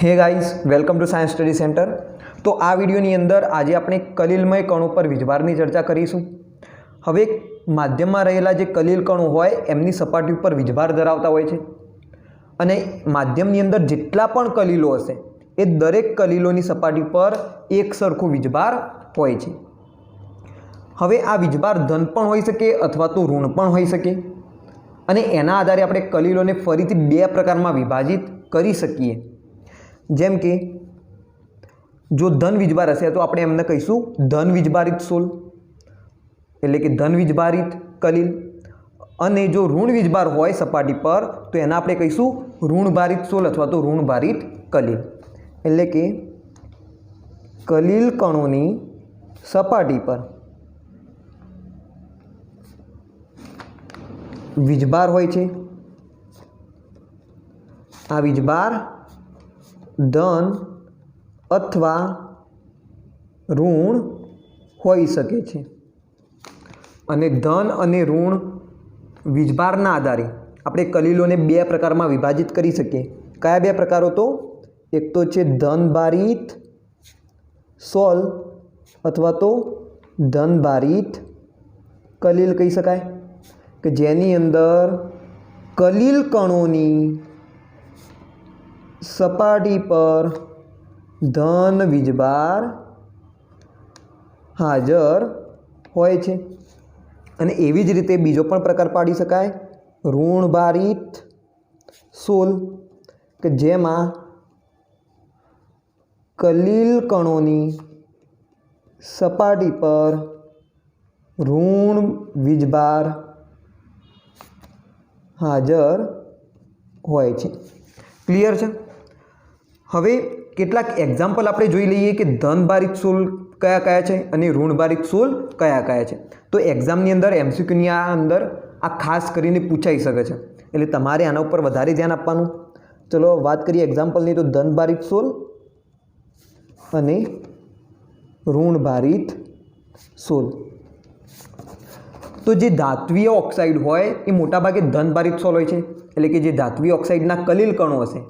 Hey guys, welcome to science study centre. तो आ वीडियोनी अंदर आज આપણે કલિલમય કણો પર વીજભારની ચર્ચા કરીશું। હવે માધ્યમમાં રહેલા જે કલિલ કણો હોય એમની સપાટી ઉપર વીજભાર ધરાવતા હોય છે અને માધ્યમની અંદર જેટલા પણ કલિલો હશે એ દરેક કલિલોની સપાટી પર એક સરખો વીજભાર હોય છે। હવે આ વીજભાર ધન પણ હોઈ શકે અથવા તો ઋણ પણ હોઈ શકે અને એના આધારે આપણે કલિલોને ફરીથી બે પ્રકારમાં વિભાજિત કરી શકીએ। જેમ કે जो धन वीजभार हशे तो આપણે એમને કહીશું ધન વીજભારિત સોલ એટલે કે ધન વીજભારિત કલિલ અને જો ઋણ વીજભાર હોય સપાટી પર તો એના આપણે કહીશું ઋણ ભારિત સોલ અથવા તો ઋણ ભારિત કલિલ। એટલે કે કલિલ કણોની સપાટી પર વીજભાર હોય છે। આ વીજભાર धन अथवा ऋण होई सके छे अने धन अने ऋण वीजभारना आधारे आपणे कलिलोने बे प्रकारमां विभाजित करी सकीए। कया बे प्रकारो? तो एक तो छे धन भारित सोल अथवा तो धन भारित कलिल कही शकाय के जेनी अंदर कलिल कणोनी सपाटी पर धन वीजभार हाजर होय छे। अने एवी ज रीते बीजो पण प्रकार पाड़ी शकाय ऋण भारित सोल के जेमां कलिल कणोनी सपाटी पर ऋण वीजभार हाजर होय छे। क्लियर छे? हवे केटलाक एक्जाम्पल आपणे जोई लईए कि धन भारित सोल कया कया छे अने ऋण भारित सोल कया कया छे। तो एक्जामनी अंदर एमसीक्यूनी आ अंदर आ खास करीने पूछाई शके छे एटले तमारे आना उपर वधारे ध्यान आपवानुं। चलो वात करीए एक्जाम्पलनी। तो धन भारित सोल अने ऋण भारित सोल। तो जे धात्वीय ऑक्साइड होय ए मोटा भागे धन भारित सोल होय छे एटले के जे धात्वीय ऑक्साइडना कलिल कणो हशे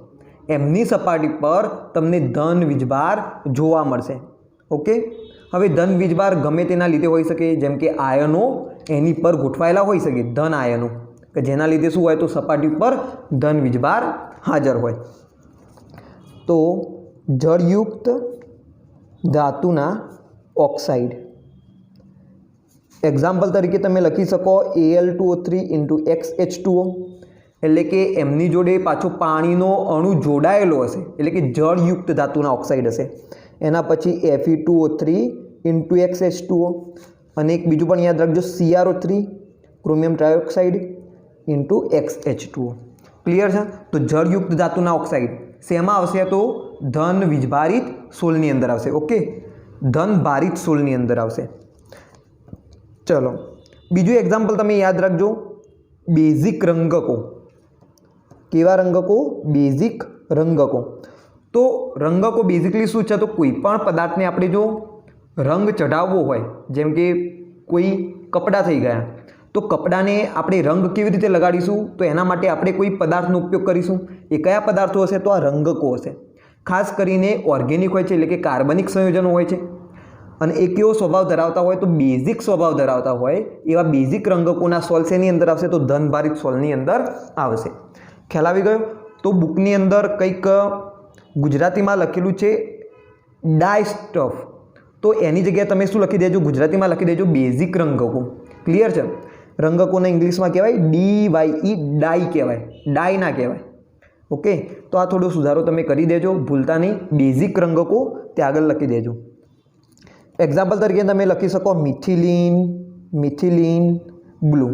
एमनी सपाटी पर तमने धन वीजभार जोवा मळशे। ओके, हवे धन वीजभार गमे तेना लीधे होई शके, जेम के आयनो एनी पर गोठवायेला होई शके, धन आयनो के जेना लीधे शुं होय तो सपाटी पर धन वीजभार हाजर होय। तो जड़युक्त धातुना ऑक्साइड एक्जाम्पल तरीके तमे लखी सको Al2O3 × XH2O એટલે કે એમની જોડે પાછો પાણીનો અણુ જોડાયેલો હશે એટલે કે જળયુક્ત ધાતુના ઓક્સાઇડ હશે। એના પછી Fe2O3 × XH2O અને એક બીજું પણ યાદ રાખજો CrO3 chromium trioxide × XH2O। Clear છે? તો જળયુક્ત ધાતુના ઓક્સાઇડ શેમાં આવશે? તો ધન વીજભારિત સોલની અંદર આવશે। ઓકે, ધન ભારિત સોલની અંદર આવશે। ચલો બીજું એક્ઝામ્પલ તમે યાદ રાખજો બેઝિક રંગકો। केवा रंगको? बेजिक रंगको। तो रंगको बेजिकली शू है? तो कोईपण पदार्थ ने आपणे जो रंग चढ़ाववो होय, जेम के कोई कपड़ा थई गया तो कपड़ा ने आपणे रंग केवी रीते लगाड़ीशुं? तो एना माटे आपणे कोई पदार्थनो उपयोग करीशुं। ए कया पदार्थो हशे? तो आ रंगको हशे। खास करीने ऑर्गेनिक होय छे એટલે કે कार्बनिक संयोजनो होय छे અને એ કેવો સ્વભાવ ધરાવતા હોય? તો બેઝિક સ્વભાવ ધરાવતા હોય એવા બેઝિક રંગકોના સોલ શેની અંદર આવશે? તો ધન ભારિત સોલની અંદર આવશે। ખ્યાલ આવી ગયો? તો બુકની અંદર કંઈક ગુજરાતીમાં લખેલું છે ડાય સ્ટફ, તો એની જગ્યાએ તમે શું લખી દેજો? ગુજરાતીમાં લખી દેજો બેઝિક રંગકો। ક્લિયર છે? રંગકોને ઇંગ્લિશમાં કહેવાય DYE, ડાય કહેવાય, ડાય ના કહેવાય। ઓકે, તો આ થોડો સુધારો તમે કરી દેજો, ભૂલતા નહીં। બેઝિક રંગકો તે આગળ લખી દેજો। એક્ઝામ્પલ તરીકે તમે લખી શકો મિથિલિન બ્લુ।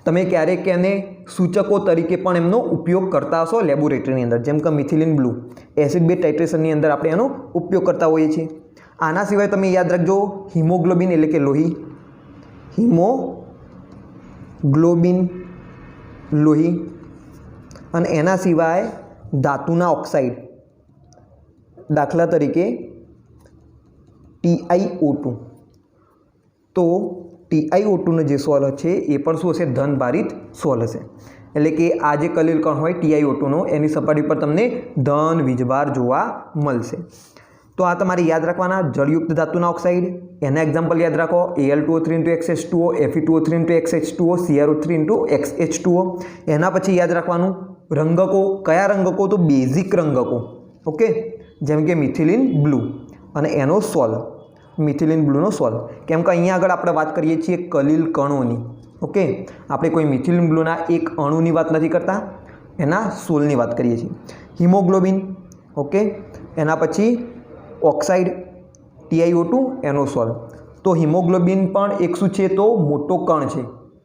તમે ક્યારેક એને સૂચકો તરીકે પણ એમનો ઉપયોગ કરતા હશો લેબોરેટરીની અંદર, જેમ કે મિથિલિન બ્લુ એસિડ બેઝ ટાઇટ્રેશનની અંદર આપણે એનો ઉપયોગ કરતા હોઈએ છીએ। આના સિવાય તમે યાદ રાખજો હિમોગ્લોબિન એટલે કે લોહી, હિમોગ્લોબિન લોહી। અને એના સિવાય ધાતુના ઓક્સાઇડ, દાખલા તરીકે TiO2। तो TiO2 નો જે સોલ છે એ પણ શું હશે? ધન ભારિત સોલ હશે। એટલે કે આ જે કલીલ કણ હોય TiO2નો એની સપાટી પર તમને ધન વીજભાર જોવા મળશે. તો આ તમારે યાદ રાખવાના જળયુક્ત ધાતુના ઓક્સાઇડ. એના એક્ઝામ્પલ યાદ રાખો Al2O3 × XH2O, Fe2O3 × XH2O, CrO3 × XH2O. એના પછી યાદ રાખવાનું રંગકો. કયા રંગકો? તો બેઝિક રંગકો. ઓકે, જેમ કે મિથિલિન બ્લુ અને એનો સોલ, મિથિલિન બ્લુનો સોલ. કેમ કે અહીંયા આગળ આપણે વાત કરીએ છીએ કલીલ કણોની. ઓકે, આપણે કોઈ મિથિલિન બ્લુના એક અણુની વાત નથી કરતા, એના સોલની વાત કરીએ છીએ. હિમોગ્લોબિન. ઓકે, એના પછી ઓક્સાઇડ TiO2 એનો સોલ. તો હિમોગ્લોબિન પણ એક શું છે? તો મોટો કણ છે.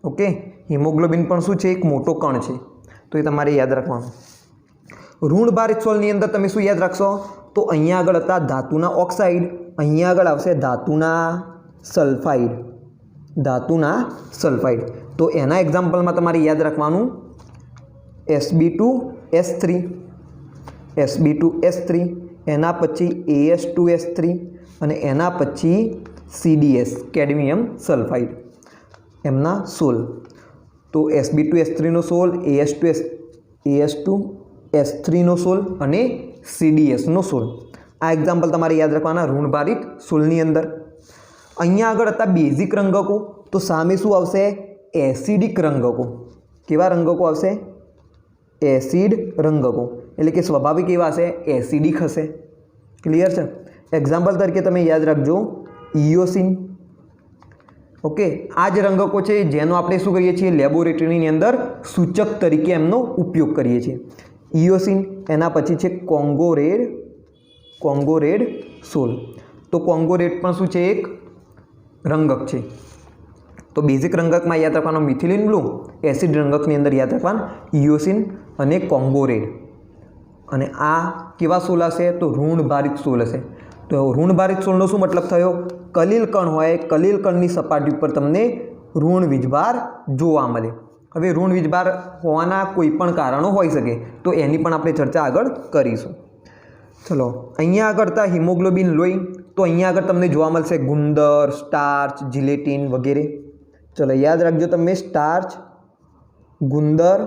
ઓકે, હિમોગ્લોબિન પણ શું છે? એક મોટો કણ છે. તો એ તમારે યાદ રાખવાનું. ઋણ ભારિત સોલની અંદર તમે શું યાદ રાખશો? તો અહીંયા આગળ હતા ધાતુના ઓક્સાઇડ, અહીંયા આગળ આવશે ધાતુના સલ્ફાઇડ. ધાતુના સલ્ફાઇડ. તો એના એક્ઝામ્પલમાં તમારે યાદ રાખવાનું Sb2S3, Sb2S3, એના પછી As2S3 અને એના પછી CdS, કેડમિયમ સલ્ફાઇડ, એમના સોલ. તો Sb2S3નો સોલ, As2S3નો સોલ અને CdSનો સોલ. આ એક્ઝામ્પલ તમારે યાદ રાખવાના ઋણભારિત સોલની અંદર. અહીંયા આગળ હતા બેઝિક રંગકો. તો સામે શું આવશે? એસિડિક રંગકો. કેવા રંગકો આવશે? એસિડ રંગકો. એટલે કે સ્વાભાવિક એવા હશે, એસિડિક હશે. ક્લિયર છે? એક્ઝામ્પલ તરીકે તમે યાદ રાખજો ઇયોસિન. ઓકે, આ જ રંગકો છે જેનો આપણે શું કરીએ છીએ? લેબોરેટરીની અંદર સૂચક તરીકે એમનો ઉપયોગ કરીએ છીએ. ઇયોસિન. એના પછી છે કોંગો રેડ, કોંગો રેડ સોલ. તો કોંગો રેડ પણ શું છે? એક રંગક છે. તો બેઝિક રંગકમાં યાદ રાખવાનો મિથિલિન બ્લુ, એસિડ રંગકની અંદર યાદ રાખવાનું ઇયોસિન અને કોંગો રેડ. અને આ કેવા સોલ હશે? તો ઋણભારિત સોલ હશે. તો ઋણભારિત સોલનો શું મતલબ થયો? કલીલ કણ હોય, કલીલ કણની સપાટી ઉપર તમને ઋણ વીજભાર જોવા મળે. હવે ઋણ વીજભાર હોવાના કોઈ પણ કારણો હોઈ શકે, તો એની પણ આપણે ચર્ચા આગળ કરીશું. ચલો, અહીંયા આગળ હતા હિમોગ્લોબિન લોહી. તો અહીંયા આગળ તમને જોવા મળશે ગુંદર, સ્ટાર્ચ, જિલેટિન વગેરે. ચલો યાદ રાખજો તમે સ્ટાર્ચ, ગુંદર,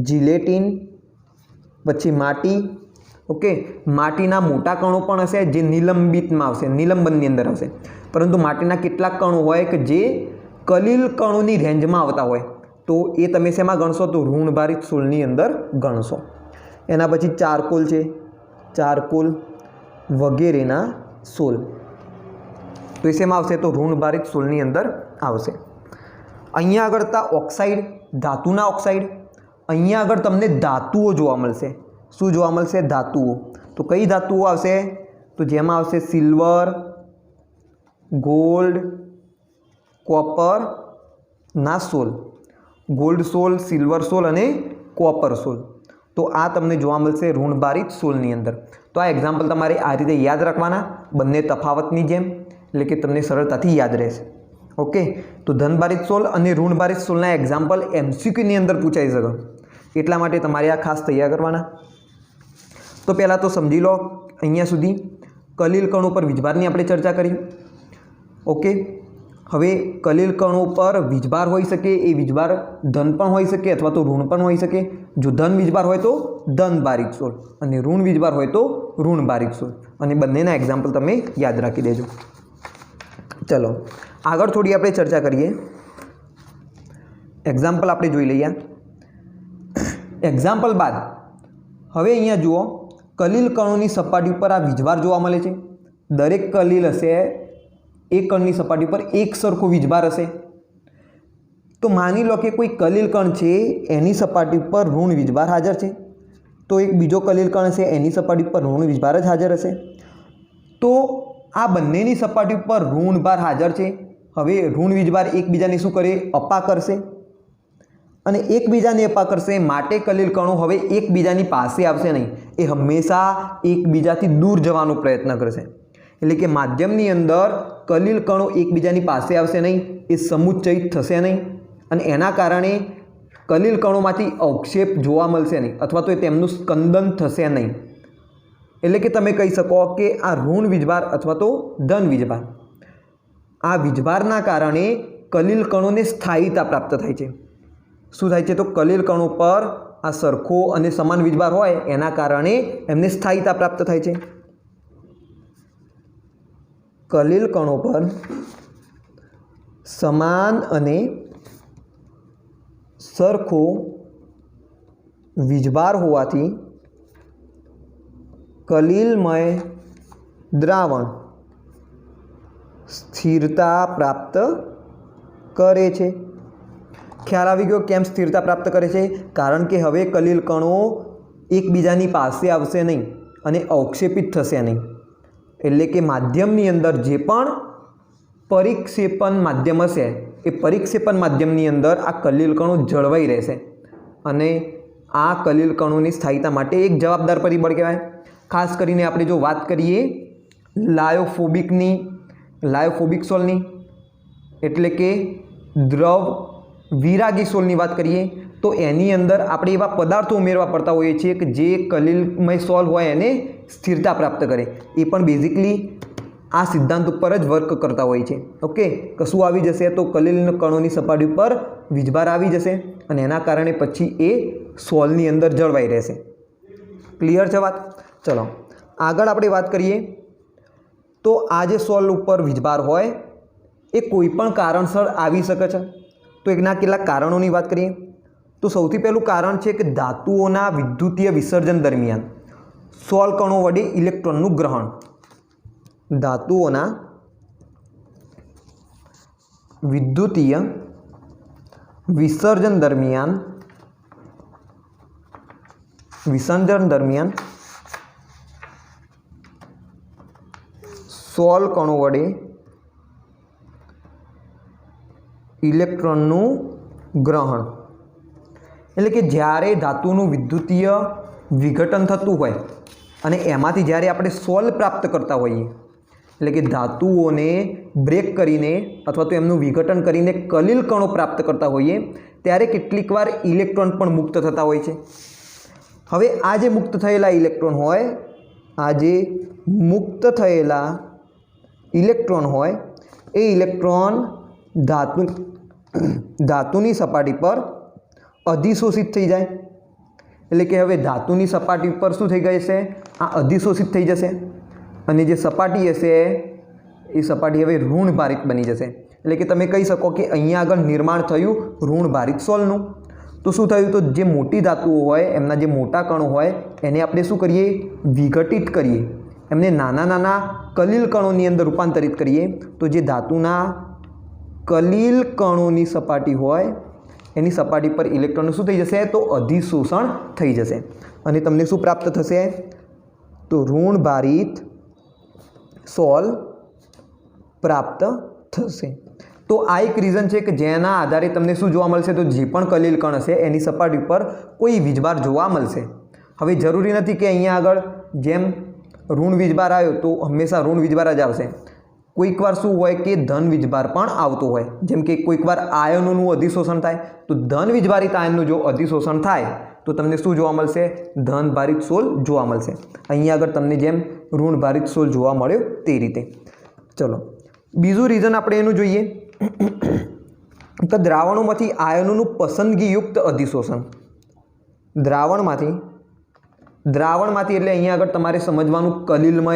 જિલેટિન, પછી માટી. ઓકે, માટીના મોટા કણો પણ હશે જે નિલંબિતમાં આવશે, નિલંબનની અંદર આવશે. પરંતુ માટીના કેટલાક કણો હોય કે જે કલીલ કણોની રેન્જમાં આવતા હોય, તો એ તમે શેમાં ગણશો? તો ઋણભારિત સોલની અંદર ગણશો. એના પછી ચારકોલ છે, ચારકોલ વગેરેના સોલ. તો એ શેમાં આવશે? તો ઋણભારિત સોલની અંદર આવશે. અહીંયા આગળ હતા ઓક્સાઇડ, ધાતુના ઓક્સાઇડ. અહીંયા આગળ તમને ધાતુઓ જોવા મળશે. શું જોવા મળશે? ધાતુઓ. તો કઈ ધાતુઓ આવશે? તો જેમાં આવશે સિલ્વર, ગોલ્ડ, કોપર ના સોલ. ગોલ્ડ સોલ, સિલ્વર સોલ અને કોપર સોલ. તો આ તમને જોવા મળશે ઋણભારિત સોલની અંદર. તો આ એક્ઝામ્પલ તમારે આ રીતે યાદ રાખવાના, બંને તફાવતની જેમ, એટલે કે તમને સરળતાથી યાદ રહેશે. ઓકે, તો ધનભારિત સોલ અને ઋણભારિત સોલના એક્ઝામ્પલ MCQની અંદર પૂછાઈ શકે, એટલા માટે તમારે આ ખાસ તૈયાર કરવાના. તો પહેલાં તો સમજી લો અહીંયા સુધી કલીલ કણો પર વીજભારની આપણે ચર્ચા કરી. ઓકે, હવે કલીલ કણો પર વીજભાર હોઈ શકે, એ વીજભાર ધન પણ હોઈ શકે અથવા તો ઋણ પણ હોઈ શકે. જો ધન વીજભાર હોય તો ધનભારિત સોલ અને ઋણ વીજભાર હોય તો ઋણભારિત સોલ. અને બંનેના એક્ઝામ્પલ તમે યાદ રાખી દેજો. ચલો આગળ થોડી આપણે ચર્ચા કરીએ. એક્ઝામ્પલ આપણે જોઈ લઈએ. એક્ઝામ્પલ બાદ હવે અહીંયા જુઓ, કલીલ કણોની સપાટી ઉપર આ વીજભાર જોવા મળે છે. દરેક કલીલ હશે એ કણની સપાટી પર એક સરખો વીજભાર હશે. તો માની લો કે કોઈ કલીલ કણ છે એની સપાટી પર ઋણ વીજભાર હાજર છે, તો એક બીજો કલીલ કણ છે એની સપાટી પર ઋણ વીજભાર જ હાજર હશે. તો આ બંનેની સપાટી પર ઋણ ભાર હાજર છે. હવે ઋણ વીજભાર એકબીજાને શું કરે? અપા કરશે. અને એકબીજાને અપા કરશે માટે કલીલ કણો હવે એકબીજાની પાસે આવશે નહીં, એ હંમેશા એકબીજાથી દૂર જવાનો પ્રયત્ન કરશે. એટલે કે માધ્યમની અંદર કલીલ કણો એકબીજાની પાસે આવશે નહીં, એ સમુચ્ચયિત થશે નહીં, અને એના કારણે કલીલ કણોમાંથી અવક્ષેપ જોવા મળશે નહીં અથવા તો તેમનું સ્કંદન થશે નહીં. એટલે કે તમે કહી શકો કે આ ઋણ વીજભાર અથવા તો ધન વીજભાર, આ વીજભારના કારણે કલીલ કણોને સ્થાયીતા પ્રાપ્ત થાય છે. શું થાય છે તો કલીલ કણો પર આ સરખો અને સમાન વીજભાર હોય એના કારણે એમને સ્થાયીતા પ્રાપ્ત થાય છે. કલીલ કણો પર સમાન અને સરખો વીજભાર હોવાથી કલીલમય દ્રાવણ સ્થિરતા પ્રાપ્ત કરે છે. ખ્યાલ આવી ગયો કેમ સ્થિરતા પ્રાપ્ત કરે છે? કારણ કે હવે કલીલ કણો એકબીજાની પાસે આવશે નહીં અને અવક્ષેપિત થશે નહીં. એટલે કે માધ્યમની અંદર જે પણ પરિક્ષેપણ માધ્યમ હશે એ પરિક્ષેપણ માધ્યમની અંદર આ કલીલ કણો જળવાઈ રહેશે અને આ કલીલ કણોની સ્થાયીતા માટે એક જવાબદાર પરિબળ કહેવાય. ખાસ કરીને આપણે જો વાત કરીએ લાયોફોબિક સોલની એટલે કે દ્રવ વિરાગી સોલની વાત કરીએ તો એની અંદર આપણે એવા પદાર્થો ઉમેરવા પડતા હોઈએ છીએ કે જે કલીલમય સોલ હોય એને સ્થિરતા પ્રાપ્ત કરે. એ પણ બેઝિકલી આ સિદ્ધાંત ઉપર જ વર્ક કરતા હોય છે. ઓકે, કશું આવી જશે તો કલીલ કણોની સપાટી ઉપર વીજભાર આવી જશે અને એના કારણે પછી એ સોલની અંદર જળવાઈ રહેશે. ક્લિયર છે વાત? ચલો આગળ આપણે વાત કરીએ તો આ જે સોલ ઉપર વીજભાર હોય એ કોઈ પણ કારણસર આવી શકે છે. તો એના કેટલાક કારણોની વાત કરીએ તો સૌથી પહેલું કારણ છે કે ધાતુઓના વિદ્યુતીય વિસર્જન દરમિયાન સોલ કણો વડે ઇલેક્ટ્રોનનું ગ્રહણ. ધાતુઓના વિદ્યુતીય વિસર્જન દરમિયાન સોલ કણો વડે ઇલેક્ટ્રોનનું ગ્રહણ એટલે કે જ્યારે ધાતુનું વિદ્યુતીય વિઘટન થતું હોય અને એમાંથી જ્યારે આપણે સોલ પ્રાપ્ત કરતા હોઈએ એટલે કે ધાતુઓને બ્રેક કરીને અથવા તો એમનું વિઘટન કરીને કલીલ કણો પ્રાપ્ત કરતા હોઈએ ત્યારે કેટલીકવાર ઇલેક્ટ્રોન પણ મુક્ત થતા હોય છે. હવે આ જે મુક્ત થયેલા ઇલેક્ટ્રોન હોય એ ઇલેક્ટ્રોન ધાતુની સપાટી પર અધિશોષિત થઈ જાય. એટલે કે હવે ધાતુની સપાટી પર શું થઈ ગઈ છે? આ અધિશોષિત થઈ જશે અને જે સપાટી હશે એ સપાટી હવે ઋણભારિત બની જશે. એટલે કે તમે કહી શકો કે અહીંયા આગળ નિર્માણ થયું ઋણભારિત સોલનું. તો શું થયું? તો જે મોટી ધાતુઓ હોય એમના જે મોટા કણો હોય એને આપણે શું કરીએ? વિઘટિત કરીએ, એમને નાના નાના કલીલ કણોની અંદર રૂપાંતરિત કરીએ. તો જે ધાતુના કલીલ કણોની સપાટી હોય એની સપાટી પર ઇલેક્ટ્રોન શું થઈ જશે? તો અધિશોષણ થઈ જશે અને તમને શું પ્રાપ્ત થશે? તો ઋણભારિત સોલ પ્રાપ્ત થશે. તો આ એક રીઝન છે કે જેના આધારે તમને શું જોવા મળશે? તો જે પણ કલીલ કણ હશે એની સપાટી પર કોઈ વીજભાર જોવા મળશે. હવે જરૂરી નથી કે અહીંયા આગળ જેમ ઋણ વીજભાર આવ્યો તો હંમેશા ઋણ વીજભાર જ આવશે. કોઈકવાર શું હોય કે ધન વીજભાર પણ આવતો હોય. જેમ કે કોઈકવાર આયનોનું અધિશોષણ થાય તો ધન વીજભારિત આયનનું જો અધિશોષણ થાય તો તમને શું જોવા મળશે? ધન ભારિત સોલ જોવા મળશે. અહીંયા આગળ તમને જેમ ઋણ ભારિત સોલ જોવા મળ્યો તે રીતે. ચલો બીજું રીઝન આપણે એનું જોઈએ કે દ્રાવણોમાંથી આયનોનું પસંદગીયુક્ત અધિશોષણ. દ્રાવણમાંથી એટલે અહીંયા આગળ તમારે સમજવાનું કલીલમય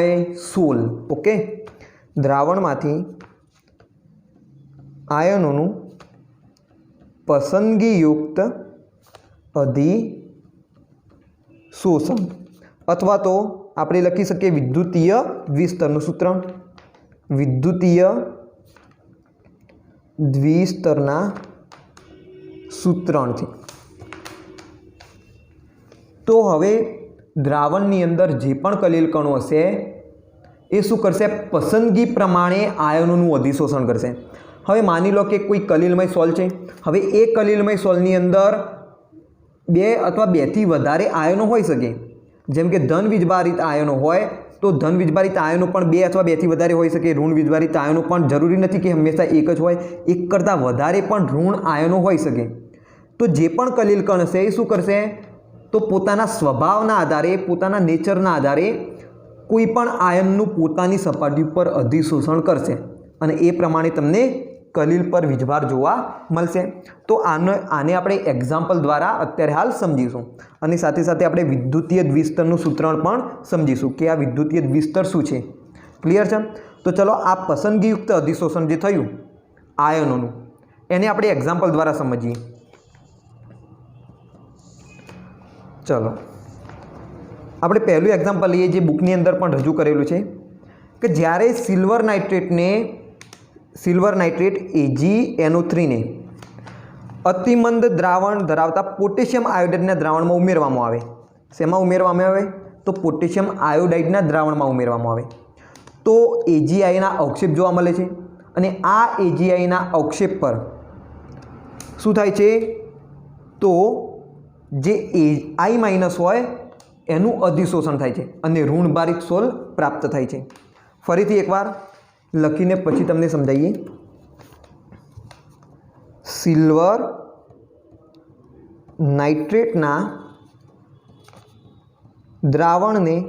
સોલ. ઓકે, દ્રાવણમાંથી આયનોનું પસંદગીયુક્ત અધિશોષણ અથવા તો આપણે લખી શકીએ વિદ્યુતીય દ્વિસ્તરનું સૂત્ર. વિદ્યુતીય દ્વિસ્તરના સૂત્રથી. તો હવે દ્રાવણની અંદર જે પણ કલીલ કણો હશે એ શું કરશે? પસંદગી પ્રમાણે આયનોનું અધિશોષણ કરશે. હવે માની લો કે કોઈ કલીલમય સોલ છે. હવે એ કલીલમય સોલની અંદર 2 અથવા 2 થી વધારે આયનો હોઈ શકે. જેમ કે ધન વીજભારિત આયનો હોય તો ધન વીજભારિત આયનો પણ 2 અથવા 2 થી વધારે હોઈ શકે. ઋણ વીજભારિત આયનો પણ જરૂરી નથી કે હંમેશા એક જ હોય, એક કરતાં વધારે પણ ઋણ આયનો હોઈ શકે. તો જે પણ કલીલ કણ હશે એ શું કરશે? તો પોતાના સ્વભાવના આધારે, પોતાના નેચરના આધારે કોઈ પણ આયનનું પોતાની સપાટી પર અધિશોષણ કરશે અને એ પ્રમાણે તમને કલીલ પર વીજભાર જોવા મળશે. તો આને આપણે એક્ઝામ્પલ દ્વારા અત્યારે હાલ સમજીશું અને સાથે સાથે આપણે વિદ્યુતીય દ્વિસ્તરનું સૂત્રણ પણ સમજીશું કે આ વિદ્યુતીય દ્વિસ્તર શું છે. ક્લિયર છે? તો ચલો આ પસંદગીયુક્ત અધિશોષણ જે થયું આયનોનું એને આપણે એક્ઝામ્પલ દ્વારા સમજીએ. ચલો આપણે પહેલું એક્ઝામ્પલ લઈએ જે બુકની અંદર પણ રજૂ કરેલું છે કે જ્યારે સિલ્વર નાઇટ્રેટ AgNO3 ને અતિમંદ દ્રાવણ ધરાવતા પોટેશિયમ આયોડાઇડના દ્રાવણમાં ઉમેરવામાં આવે. શેમાં ઉમેરવામાં આવે? તો પોટેશિયમ આયોડાઇડના દ્રાવણમાં ઉમેરવામાં આવે તો AgIના અવક્ષેપ જોવા મળે છે અને આ AgIના અવક્ષેપ પર શું થાય છે? તો જે I- હોય એનું અધિશોષણ થાય છે અને ઋણભારિત સોલ પ્રાપ્ત થાય છે. ફરીથી એકવાર લખીને પછી તમને સમજાવીએ. સિલ્વર નાઇટ્રેટના દ્રાવણને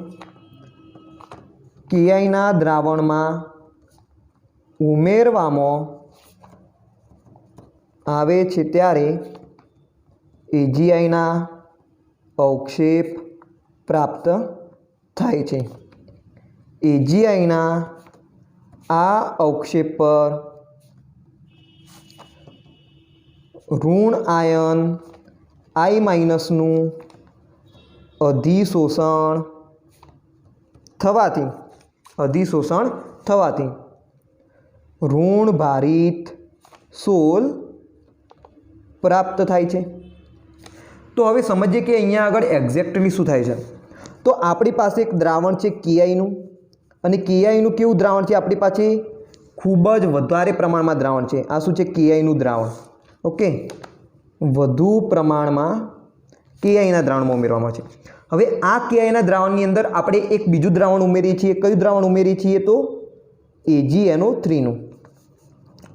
KIના દ્રાવણમાં ઉમેરવામાં આવે છે ત્યારે AgIના અવક્ષેપ પ્રાપ્ત થાય છે. AgIના આ અવક્ષેપ પર ઋણ આયન I- અધિશોષણ થવાથી ઋણભારિત સોલ પ્રાપ્ત થાય છે. તો હવે સમજીએ કે અહીંયા આગળ એક્ઝેક્ટલી શું થાય છે. તો આપણી પાસે એક દ્રાવણ છે KIનું અને KIનું કેવું દ્રાવણ છે? આપણી પાસે ખૂબ જ વધારે પ્રમાણમાં દ્રાવણ છે. આ શું છે? KIનું દ્રાવણ. ઓકે, વધુ પ્રમાણમાં KIના દ્રાવણમાં ઉમેરવામાં છે. હવે આ KIના દ્રાવણની અંદર આપણે એક બીજું દ્રાવણ ઉમેરીએ છીએ. કયું દ્રાવણ ઉમેરીએ છીએ? તો AgNO3નું.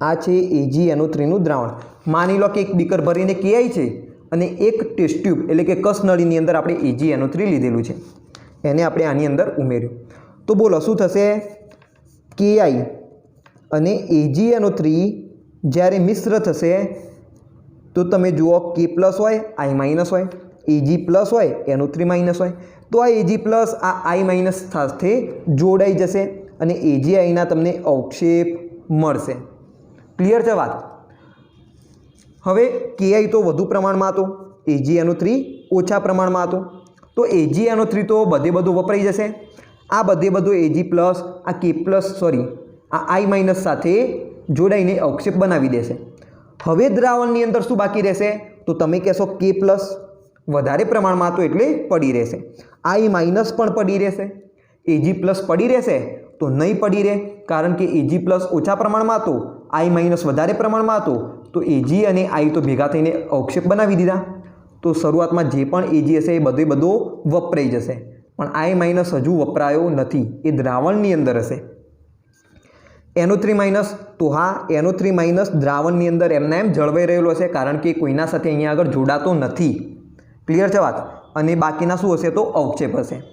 આ છે AgNO3નું દ્રાવણ. માની લો કે એક બીકર ભરીને KI છે અને એક ટેસ્ટ ટ્યુબ એટલે કે કસનળીની અંદર આપણે AgNO3 લીધેલું છે, એને આપણે આની અંદર ઉમેર્યું. તો બોલો શું થશે? KI અને AgNO3 જ્યારે મિશ્ર થશે તો તમે જુઓ K+ હોય, I- હોય, Ag+ હોય, NO3- હોય. તો આ Ag+ આ I- સાથે જોડાઈ જશે અને AgIના તમને અવક્ષેપ મળશે. ક્લિયર છે વાત? હવે KI તો વધુ પ્રમાણમાં હતો, AgNO3 ઓછા પ્રમાણમાં હતો. તો AgNO3 તો બધું વપરાઈ જશે. આ બધું Ag+, આ K+, આ I- સાથે જોડાઈને અવક્ષેપ બનાવી દેશે. હવે દ્રાવણની અંદર શું બાકી રહેશે? તો તમે કહેશો K+ વધારે પ્રમાણમાં હતો એટલે પડી રહેશે, I- પણ પડી રહેશે, Ag+ પડી રહેશે તો નહીં પડી રહે, કારણ કે Ag+ ઓછા પ્રમાણમાં હતો, I- વધારે પ્રમાણમાં હતો. તો Ag અને I તો ભેગા થઈને અવક્ષેપ બનાવી દીધા. તો શરૂઆતમાં જે પણ Ag હશે એ બધો વપરાઈ જશે, પણ I- હજુ વપરાયો નથી, એ દ્રાવણની અંદર હશે. NO3- તો હા, NO3- દ્રાવણની અંદર એમના એમ જળવાઈ રહેલો હશે, કારણ કે કોઈના સાથે અહીંયા આગળ જોડાતો નથી. ક્લિયર છે વાત? અને બાકીના શું હશે? તો અવક્ષેપ હશે.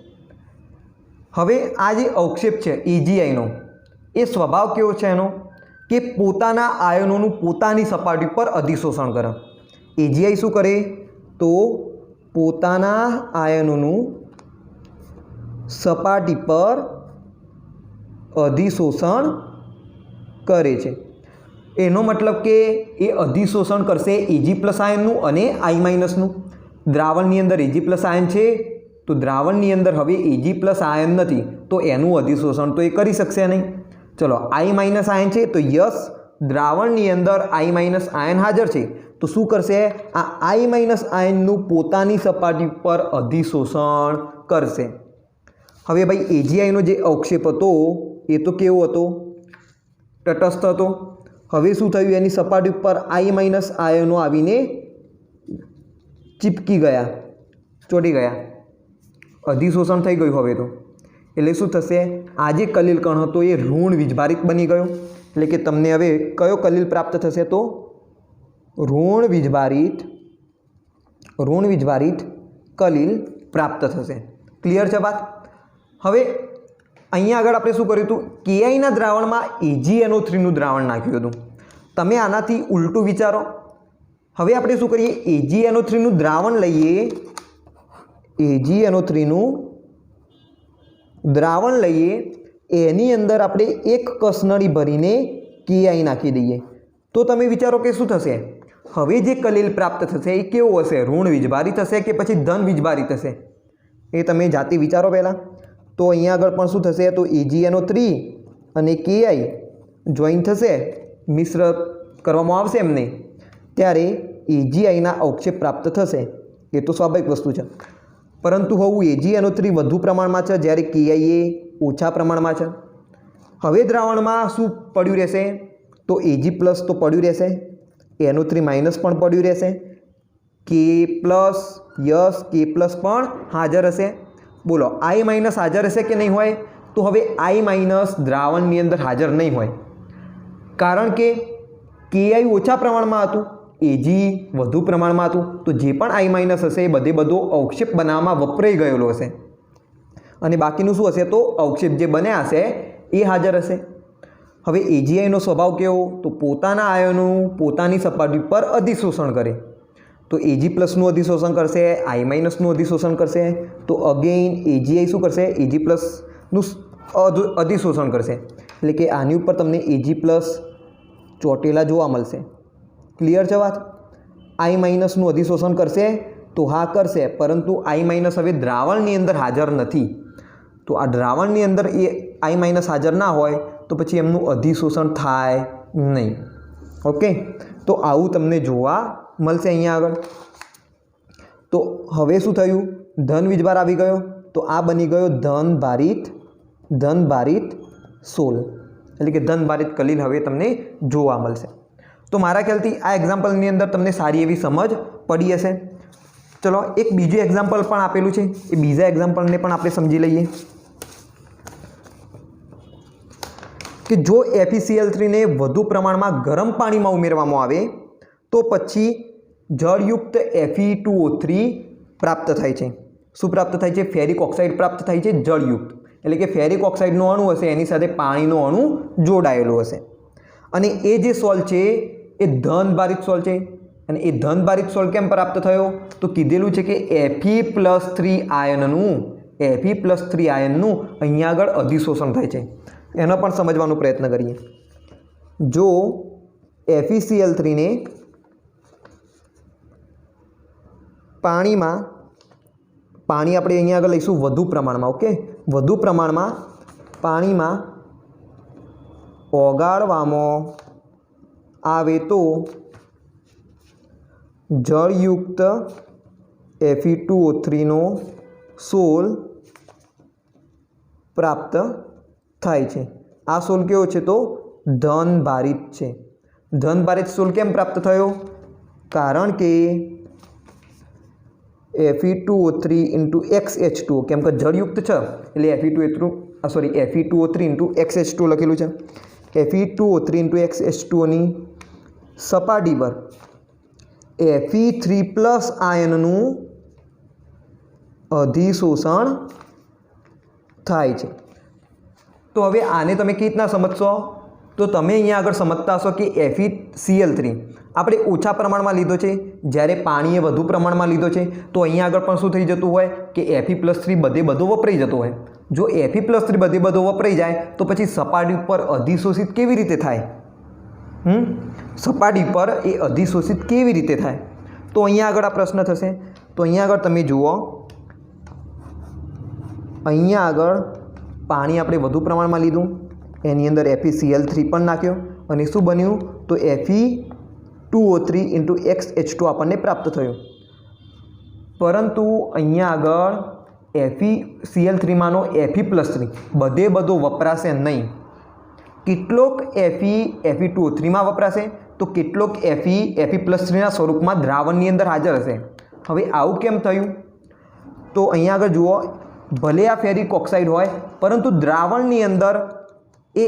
હવે આ જે અવક્ષેપ છે AgIનો, એ સ્વભાવ કેવો છે એનો? કે પોતાના આયનોનું પોતાની સપાટી પર અધિશોષણ કરે. AgI શું કરે? તો પોતાના આયનોનું સપાટી પર અધિશોષણ કરે છે. એનો મતલબ કે એ અધિશોષણ કરશે Ag+ આયનનું અને I- દ્રાવણની અંદર Ag+ આયન છે તો દ્રાવણની અંદર હવે Ag+ આયન નથી તો એનું અધિશોષણ તો એ કરી શકશે નહીં. ચલો I- આયન છે તો યસ, દ્રાવણની અંદર I- આયન હાજર છે તો શું કરશે? આ I- આયનનું પોતાની સપાટી પર અધિશોષણ કરશે. હવે ભાઈ AgIનો જે અવક્ષેપ હતો એ તો કેવો હતો? તટસ્થ હતો. હવે શું થયું? એની સપાટી ઉપર I- આયનો આવીને ચીપકી ગયા, ચોંટી ગયા, અધિશોષણ થઈ ગયું. હવે તો એટલે શું થશે? આ જે કલીલ કણ હતો એ ઋણ વીજભારિત બની ગયો. એટલે કે તમને હવે કયો કલીલ પ્રાપ્ત થશે? તો ઋણ વીજભારિત કલીલ પ્રાપ્ત થશે. ક્લિયર છે વાત? હવે અહીંયા આગળ આપણે શું કર્યું હતું? KIના દ્રાવણમાં AgNO3નું દ્રાવણ નાખ્યું હતું. તમે આનાથી ઉલટું વિચારો. હવે આપણે શું કરીએ, AgNO3 નું દ્રાવણ લઈએ, AgNO3 નું દ્રાવણ લઈએ, એની અંદર આપણે એક કસનળી ભરીને KI નાખી દઈએ. તો તમે વિચારો કે શું થશે. હવે જે કલીલ પ્રાપ્ત થશે એ કેવો હશે, ઋણ વીજભારિત હશે કે પછી ધન વીજભારિત હશે, એ તમે જાતે વિચારો પહેલાં. તો અહીંયા આગળ પણ શું થશે, તો AgNO3 અને KI જોઈન થશે, મિશ્ર કરવામાં આવશે એમને, ત્યારે AgIના અવક્ષેપ પ્રાપ્ત થશે. એ તો સ્વાભાવિક વસ્તુ છે. પરંતુ હવે AgNO3 વધુ પ્રમાણમાં છે જ્યારે KI એ ઓછા પ્રમાણમાં છે. હવે દ્રાવણમાં શું પડ્યું રહેશે, તો Ag+ તો પડ્યું રહેશે, NO3- પણ પડ્યું રહેશે, K+, યસ K+ પણ હાજર હશે. બોલો I- હાજર હશે કે નહીં હોય, તો હવે I- દ્રાવણની અંદર હાજર નહીં હોય, કારણ કે KI ઓછા પ્રમાણમાં હતું, Ag વધુ પ્રમાણમાં હતું. તો જે પણ I- હશે એ બધો અવક્ષેપ બનાવવામાં વપરાઈ ગયેલો હશે, અને બાકીનું શું હશે, તો અવક્ષેપ જે બન્યા હશે એ હાજર હશે. હવે AgIનો સ્વભાવ કેવો, તો પોતાના આયનોનું પોતાની સપાટી પર અધિશોષણ કરે. તો Ag+ નું અધિશોષણ કરશે, I- નું અધિશોષણ કરશે. તો અગેઇન AgI શું કરશે, Ag+ નું અધિશોષણ કરશે. એટલે કે આની ઉપર તમને Ag+ ચોટેલા જોવા મળશે. ક્લિયર છે વાત. I- નું અધિશોષણ કરશે, તો હા કરશે, પરંતુ I- હવે દ્રાવણની અંદર હાજર નથી. તો આ દ્રાવણની અંદર એ I- હાજર ના હોય તો પછી એમનું અધિશોષણ થાય નહીં. ઓકે, તો આવું તમને જોવા મળશે અહીંયા આગળ. તો હવે શું થયું, ધન વીજભાર આવી ગયો, તો આ બની ગયો ધન ભારિત સોલ, એટલે કે ધન ભારિત કલીલ હવે તમને જોવા મળશે. તો મારા ખ્યાલથી આ એક્ઝામ્પલની અંદર તમને સારી એવી સમજ પડી હશે. ચલો એક બીજું એક્ઝામ્પલ પણ આપેલું છે, એ બીજા એક્ઝામ્પલને પણ આપણે સમજી લઈએ કે જો FeCl3 ને વધુ પ્રમાણમાં ગરમ પાણીમાં ઉમેરવામાં આવે તો પછી જળયુક્ત Fe2O3 પ્રાપ્ત થાય છે. શું પ્રાપ્ત થાય છે, ફેરિક ઓક્સાઇડ પ્રાપ્ત થાય છે, જળયુક્ત. એટલે કે ફેરિક ઓક્સાઇડનો અણુ હશે એની સાથે પાણીનો અણુ જોડાયેલો હશે, અને એ જે સોલ છે એ ધન ભારિત સોલ છે. અને એ ધન ભારિત સોલ કેમ પ્રાપ્ત થયો, તો કીધેલું છે કે Fe+3 આયનનું અહીંયા આગળ અધિશોષણ થાય છે. એનો પણ સમજવાનો પ્રયત્ન કરીએ. જો FeCl3 ને પાણી આપણે અહીંયા આગળ લઈશું વધુ પ્રમાણમાં, ઓકે, વધુ પ્રમાણમાં પાણીમાં ઓગાળવામાં આવે તો જળયુક્ત Fe2O3 નો સોલ પ્રાપ્ત થાય છે. આ સોલ કેવો છે, તો ધન ભારિત છે. ધન ભારિત સોલ કેમ પ્રાપ્ત થયો, કારણ કે Fe2O3 × XH2O, કેમ કે જળયુક્ત છે એટલે Fe2O3 × XH2O લખેલું છે. Fe2O3 × XH2O ની સપાટી પર Fe3+ આયનનું અધિશોષણ થાય છે. તો હવે આને તમે કેવી રીતના સમજશો, તો તમે અહીંયા આગળ સમજતા હશો કે FeCl3 આપણે ઓછા પ્રમાણમાં લીધો છે, જ્યારે પાણીએ વધુ પ્રમાણમાં લીધો છે. તો અહીંયા આગળ પણ શું થઈ જતું હોય કે Fe+3 બધો વપરાઈ જતો હોય. જો Fe+3 બધો વપરાઈ જાય તો પછી સપાટી પર અધિશોષિત કેવી રીતે થાય, સપાટી પર એ અધિશોષિત કેવી રીતે થાય. તો અહીંયા આગળ આ પ્રશ્ન થશે. તો અહીંયા આગળ તમે જુઓ, અહીંયા આગળ પાણી આપણે વધુ પ્રમાણમાં લીધું, એની અંદર FeCl3 પણ નાખ્યો, અને શું બન્યું, તો Fe2O3 × XH2 આપણને પ્રાપ્ત થયું. પરંતુ અહીંયા આગળ FeCl3માંનો Fe+3 બધો વપરાશે નહીં. કેટલોક Fe2O3માં વપરાશે, તો કેટલોક Fe+3ના સ્વરૂપમાં દ્રાવણની અંદર હાજર હશે. હવે આવું કેમ થયું, તો અહીંયા આગળ જુઓ, ભલે આ ફેરિક ઓક્સાઇડ હોય પરંતુ દ્રાવણની અંદર એ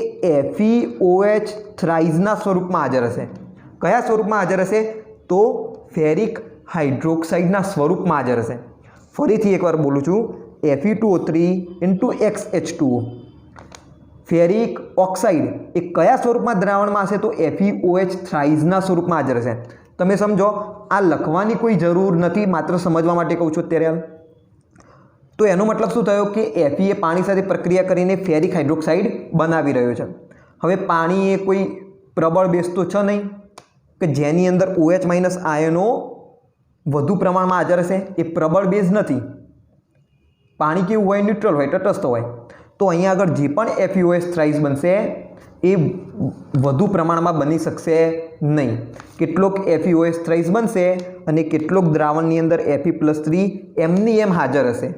FeOH થ્રાઇઝના સ્વરૂપમાં હાજર હશે. કયા સ્વરૂપમાં હાજર હશે, તો ફેરિક હાઇડ્રોક્સાઇડના સ્વરૂપમાં હાજર હશે. ફરીથી એકવાર બોલું છું, Fe2O3 × XH2O ફેરિક ઓક્સાઇડ એ કયા સ્વરૂપમાં દ્રાવણમાં હશે? તો FeOH થ્રાઇઝના સ્વરૂપમાં હાજર હશે. તમે સમજો, આ લખવાની કોઈ જરૂર નથી, માત્ર સમજવા માટે કહું છું અત્યારે હાલ. તો એનો મતલબ શું થયો કે Fe એ પાણી સાથે પ્રક્રિયા કરીને ફેરિક હાઇડ્રોક્સાઇડ બનાવી રહ્યો છે. હવે પાણી એ કોઈ પ્રબળ બેઝ તો છે નહીં કે જેની અંદર OH- આયનો વધુ પ્રમાણમાં હાજર હશે. એ પ્રબળ બેઝ નથી. પાણી કેવું હોય? ન્યુટ્રલ હોય, તટસ્થ હોય. તો અહીંયા આગળ જે પણ FeOH થ્રાઇઝ બનશે એ વધુ પ્રમાણમાં બની શકશે નહીં. કેટલોક FeOH થ્રાઇઝ બનશે અને કેટલોક દ્રાવણની અંદર Fe+3 એમની એમ હાજર હશે.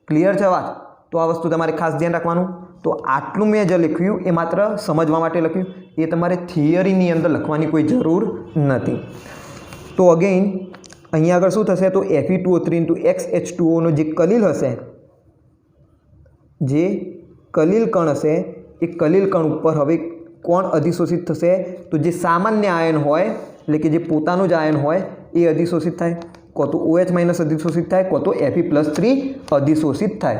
ક્લિયર છે વાત? તો આ વસ્તુ તમારે ખાસ ધ્યાન રાખવાનું. તો આટલું મેં જે લખ્યું એ માત્ર સમજવા માટે લખ્યું, એ તમારે થિયરીની અંદર લખવાની કોઈ જરૂર નથી. તો અગેઇન અહીંયા આગળ શું થશે? તો Fe2O3 × XH2O નો જે કલીલ હશે, જે કલીલ કણ હશે, એ કલીલ કણ ઉપર હવે કોણ અધિશોષિત થશે? તો જે સામાન્ય આયન હોય, એટલે કે જે પોતાનું જ આયન હોય એ અધિશોષિત થાય. કો તો OH- અધિશોષિત થાય, કો તો Fe+3 અધિશોષિત થાય.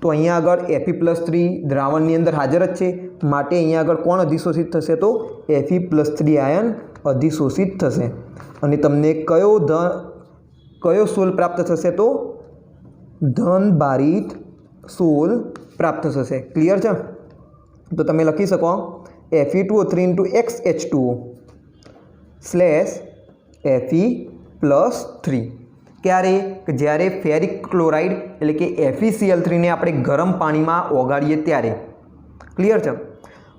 તો અહીંયા આગળ Fe+3 દ્રાવણની અંદર હાજર જ છે, માટે અહીંયા આગળ કોણ અધિશોષિત થશે? તો Fe+3 આયન અધિશોષિત થશે. અને તમને કયો સોલ પ્રાપ્ત થશે? તો ધન ભારિત સોલ પ્રાપ્ત થશે. ક્લિયર છે? તો તમે લખી શકો Fe2O3 × XH2O /Fe+3. ક્યારે? કે જ્યારે ફેરિક ક્લોરાઇડ એટલે કે FeCl3 ને આપણે ગરમ પાણીમાં ઓગાળીએ ત્યારે. ક્લિયર છે?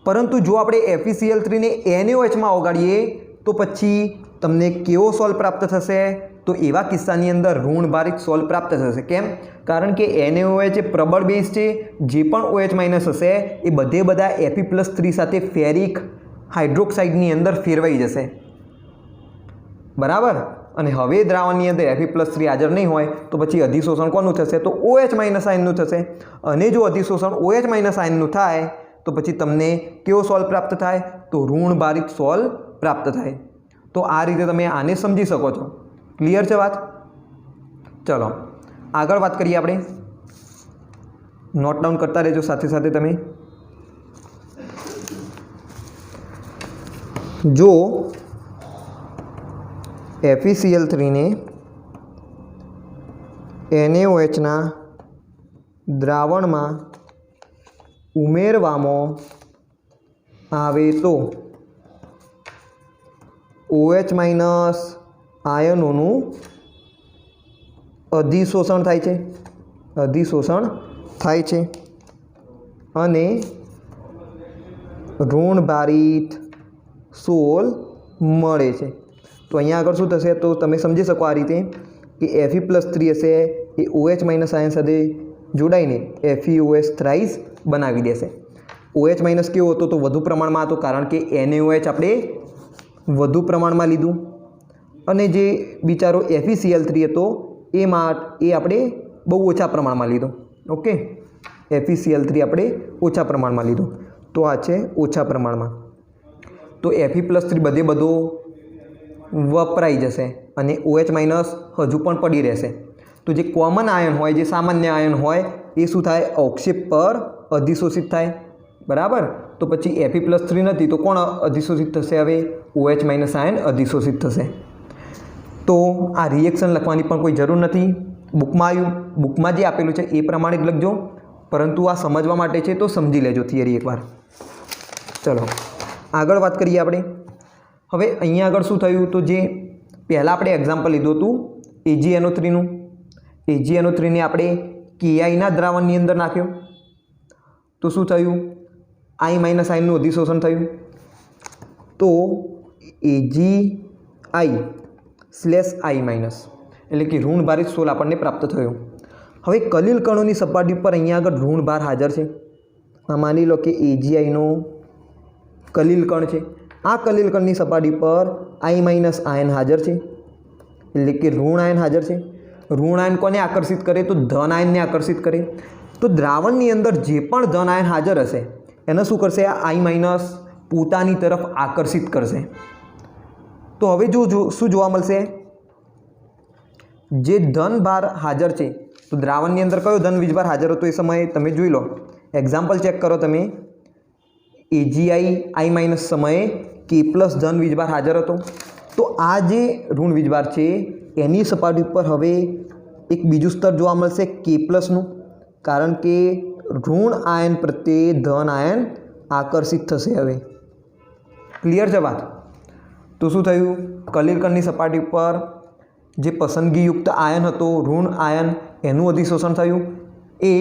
પરંતુ જો આપણે FeCl3 ને NaOH માં ઓગાળીએ તો પછી તમને કેવો સોલ પ્રાપ્ત થશે? તો એવા કિસ્સાની અંદર ઋણભારિત સોલ પ્રાપ્ત થશે. કેમ? કારણ કે NaOH એ પ્રબળ બેઝ છે. જે પણ OH- હશે એ બધા Fe+3 સાથે ફેરિક હાઇડ્રોક્સાઇડની અંદર ફેરવાઈ જશે. બરાબર? અને હવે દ્રાવણની અંદર Fe+3 હાજર નહીં હોય તો પછી અધિશોષણ કોનું થશે? તો OH- આયનનું થશે. અને જો અધિશોષણ OH- આયનનું થાય તો પછી તમને કેવો સોલ પ્રાપ્ત થાય? તો ઋણભારિત સોલ પ્રાપ્ત થાય. તો આ રીતે તમે આને સમજી શકો છો. ક્લિયર છે વાત? ચલો આગળ વાત કરીએ આપણે. નોટ ડાઉન કરતા રહેજો સાથે સાથે તમે. જો FeCl3 ને NaOHના દ્રાવણમાં ઉમેરવામાં આવે તો OH- આયનોનું અધિશોષણ થાય છે અને ઋણભારિત સોલ મળે છે. તો અહીંયા આગળ શું થશે? તો તમે સમજી શકો આ રીતે કે Fe+3 હશે એ OH- આયન સાથે જોડાઈને FeOH થ્રાઇઝ બનાવી દેશે. OH- કેવો હતો? તો વધુ પ્રમાણમાં હતો, કારણ કે NaOH આપણે વધુ પ્રમાણમાં લીધું અને જે બિચારો FeCl3 હતો એ આપણે બહુ ઓછા પ્રમાણમાં લીધો. ઓકે, FeCl3 આપણે ઓછા પ્રમાણમાં લીધું. તો આ છે ઓછા પ્રમાણમાં. તો Fe+3 બધો વપરાઈ જશે અને OH- હજુ પણ પડી રહેશે. તો જે કોમન આયન હોય, જે સામાન્ય આયન હોય એ શું થાય? અવક્ષેપ પર અધિશોષિત થાય. બરાબર? તો પછી Fe+3 નથી તો કોણ અધિશોષિત થશે? હવે OH- આયન અધિશોષિત થશે. તો આ રિએક્શન લખવાની પણ કોઈ જરૂર નથી. બુકમાં જે આપેલું છે એ પ્રમાણે જ લખજો, પરંતુ આ સમજવા માટે છે તો સમજી લેજો થિયરી એકવાર. ચલો આગળ વાત કરીએ આપણે. હવે અહીંયા આગળ શું થયું? તો જે પહેલાં આપણે એક્ઝામ્પલ લીધું હતું AgNO3નું. AgNO3ને આપણે KIના દ્રાવણની અંદર નાખ્યો તો શું થયું? I- આયનનું અધિશોષણ થયું. તો Agi/I- એટલે કે ઋણભારિત સોલ આપણને પ્રાપ્ત થયો. હવે કલીલ કણોની સપાટી પર અહીંયા આગળ ઋણભાર હાજર છે. માની લો કે AgI નો કલીલ કણ છે. આ કલીલ કણની સપાટી પર I- આયન હાજર છે, એટલે કે ઋણ આયન હાજર છે. ઋણ આયન કોને આકર્ષિત કરે? તો ધન આયનને આકર્ષિત કરે. તો દ્રાવણની અંદર જે પણ ધન આયન હાજર હશે એને શું કરશે? આ I- પોતાની તરફ આકર્ષિત કરશે. તો હવે શું જોવા મળશે? જે ધન ભાર હાજર છે, તો દ્રાવણની અંદર કયો ધન વીજભાર હાજર હતો એ સમયે તમે જોઈ લો. એક્ઝામ્પલ ચેક કરો તમે AgI I માઇનસ સમયે K પ્લસ ધન વીજભાર હાજર હતો। તો આ જે ઋણ વીજભાર છે એની સપાટી ઉપર હવે એક બીજું સ્તર જોવા મળશે K પ્લસનું, કારણ કે ઋણ આયન પ્રત્યે ધન આયન આકર્ષિત થશે। હવે ક્લિયર છે વાત? તો શું થયું? કલિલ કણની સપાટી પર જે પસંદગીયુક્ત આયન હતો ઋણ આયન એનું અધિશોષણ થયું, એ